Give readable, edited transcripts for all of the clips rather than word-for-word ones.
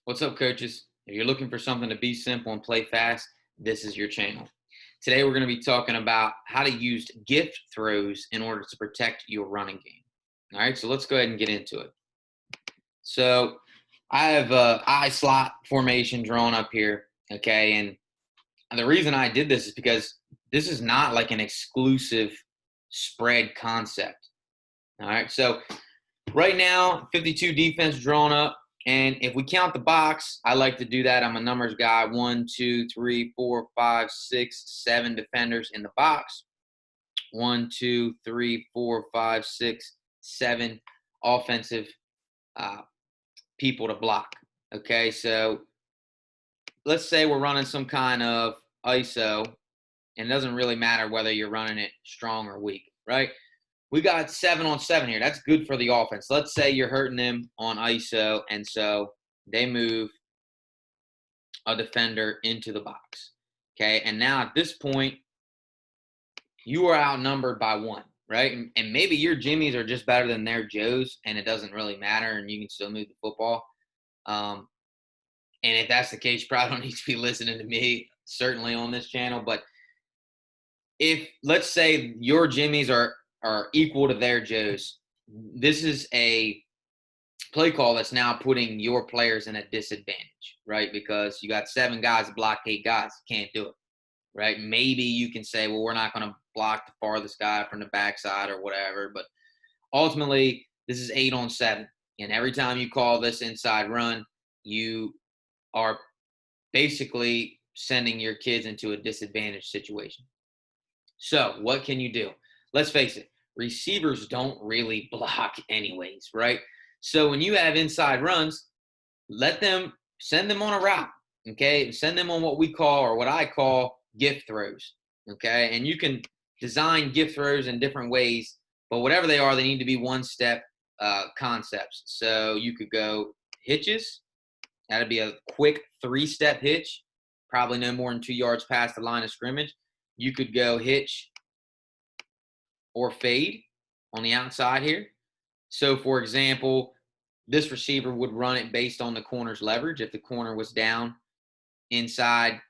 What's up, coaches? If you're looking for something to be simple and play fast, this is your channel. Today, we're going to be talking about how to use gift throws in order to protect your running game. All right, so let's go ahead and get into it. So, I have a I slot formation drawn up here. Okay, and the reason I did this is because this is not like an exclusive spread concept. All right, so right now, 52 defense drawn up. And if we count the box, I like to do that. I'm a numbers guy. 1, 2, 3, 4, 5, 6, 7 defenders in the box. 1, 2, 3, 4, 5, 6, 7 offensive uh, people to block. Okay, so let's say we're running some kind of ISO, and it doesn't really matter whether you're running it strong or weak, right? We got 7-on-7 here. That's good for the offense. Let's say you're hurting them on ISO, and so they move a defender into the box. Okay, and now at this point, you are outnumbered by one, right? And maybe your Jimmies are just better than their Joes, and it doesn't really matter, and you can still move the football. Um, and if that's the case, you probably don't need to be listening to me, certainly on this channel. But if let's say your Jimmies are equal to their Joes, this is a play call that's now putting your players in a disadvantage, right? Because you got 7 guys to block 8 guys. Can't do it, right? Maybe you can say, well, we're not going to block the farthest guy from the backside or whatever. But ultimately, this is 8-on-7. And every time you call this inside run, you are basically sending your kids into a disadvantaged situation. So, what can you do? Let's face it, receivers don't really block, anyways, right? So, when you have inside runs, send them on a route, okay? Send them on what we call, or what I call, gift throws, okay? And you can design gift throws in different ways, but whatever they are, they need to be one step concepts. So, you could go hitches. That'd be a quick 3-step hitch, probably no more than 2 yards past the line of scrimmage. You could go hitch or fade on the outside here. So, for example, this receiver would run it based on the corner's leverage. If the corner was down inside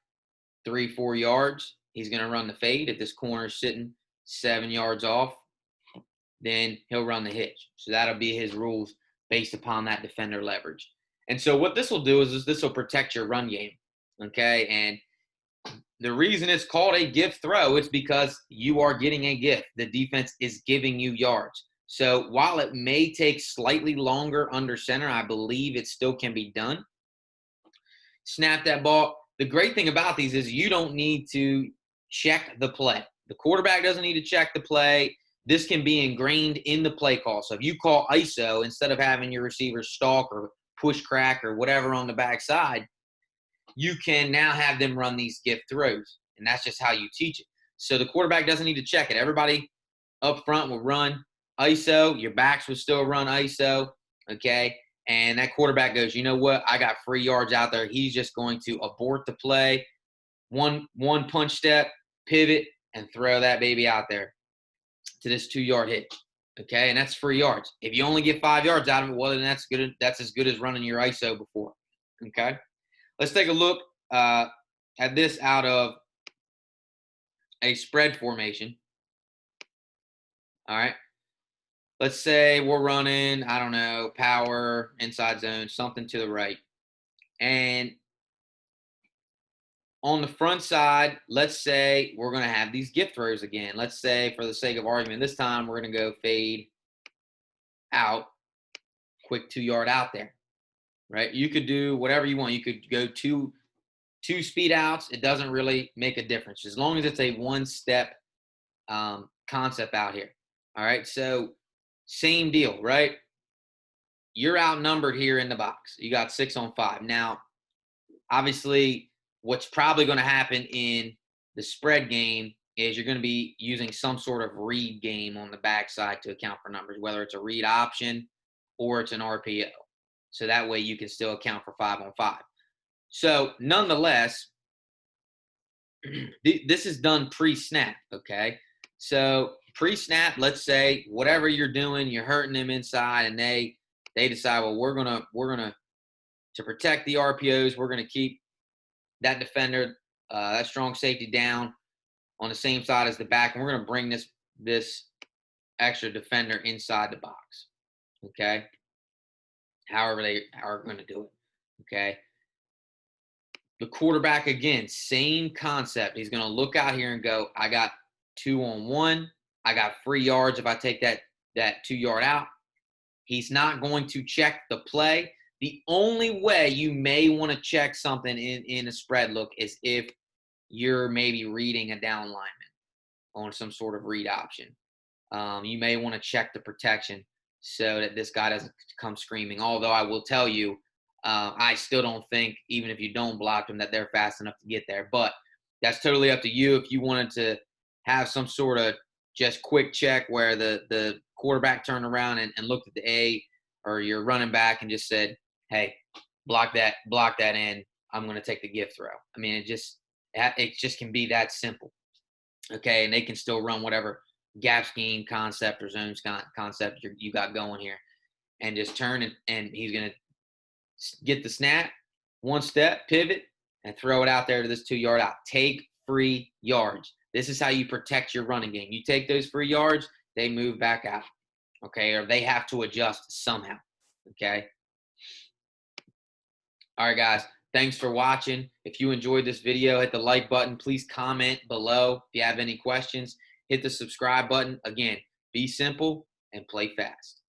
3-4 yards, he's going to run the fade. If this corner is sitting 7 yards off, then he'll run the hitch. So that'll be his rules based upon that defender leverage. And so what this will do is this will protect your run game. Okay. And the reason it's called a gift throw is because you are getting a gift. The defense is giving you yards. So while it may take slightly longer under center, I believe it still can be done. Snap that ball. The great thing about these is you don't need to check the play. The quarterback doesn't need to check the play. This can be ingrained in the play call. So if you call ISO, instead of having your receiver stalk or push crack or whatever on the backside, you can now have them run these gift throws. And that's just how you teach it. So the quarterback doesn't need to check it. Everybody up front will run ISO. Your backs will still run ISO. Okay. And that quarterback goes, you know what? I got free yards out there. He's just going to abort the play, one punch step, pivot, and throw that baby out there to this 2-yard hitch. Okay. And that's free yards. If you only get 5 yards out of it, well, then that's good. That's as good as running your ISO before. Okay. Let's take a look at this out of a spread formation. All right. Let's say we're running, I don't know, power, inside zone, something to the right. And on the front side, let's say we're going to have these gift throws again. Let's say, for the sake of argument, this time we're going to go fade out, quick 2-yard out there, right? You could do whatever you want. You could go two speed outs. It doesn't really make a difference as long as it's a one-step concept out here. All right, so same deal, right? You're outnumbered here in the box. You got 6-on-5. Now, obviously, what's probably going to happen in the spread game is you're going to be using some sort of read game on the backside to account for numbers, whether it's a read option or it's an RPO. So that way you can still account for 5-on-5. So nonetheless, this is done pre-snap, okay? So pre-snap, let's say whatever you're doing, you're hurting them inside, and they decide, well, we're gonna To protect the RPOs, we're going to keep that defender, that strong safety down on the same side as the back, and we're going to bring this extra defender inside the box. Okay, however they are going to do it. Okay, the quarterback, again, same concept. He's going to look out here and go, I got 2-on-1. I got free yards if I take that 2-yard out. He's not going to check the play. The only way you may want to check something in a spread look is if you're maybe reading a down lineman on some sort of read option. You may want to check the protection so that this guy doesn't come screaming. Although I will tell you, I still don't think, even if you don't block them, that they're fast enough to get there. But that's totally up to you. If you wanted to have some sort of just quick check where the quarterback turned around and looked at the A or your running back and just said, hey, block that in. I'm going to take the gift throw. I mean, it just can be that simple. Okay, and they can still run whatever gap scheme concept or zones concept you got going here, and just turn and he's going to get the snap, one step, pivot, and throw it out there to this 2-yard out. Take free yards. This is how you protect your running game. You take those free yards, they move back out, okay, or they have to adjust somehow, okay? All right, guys, thanks for watching. If you enjoyed this video, hit the like button. Please comment below if you have any questions. Hit the subscribe button. Again, be simple and play fast.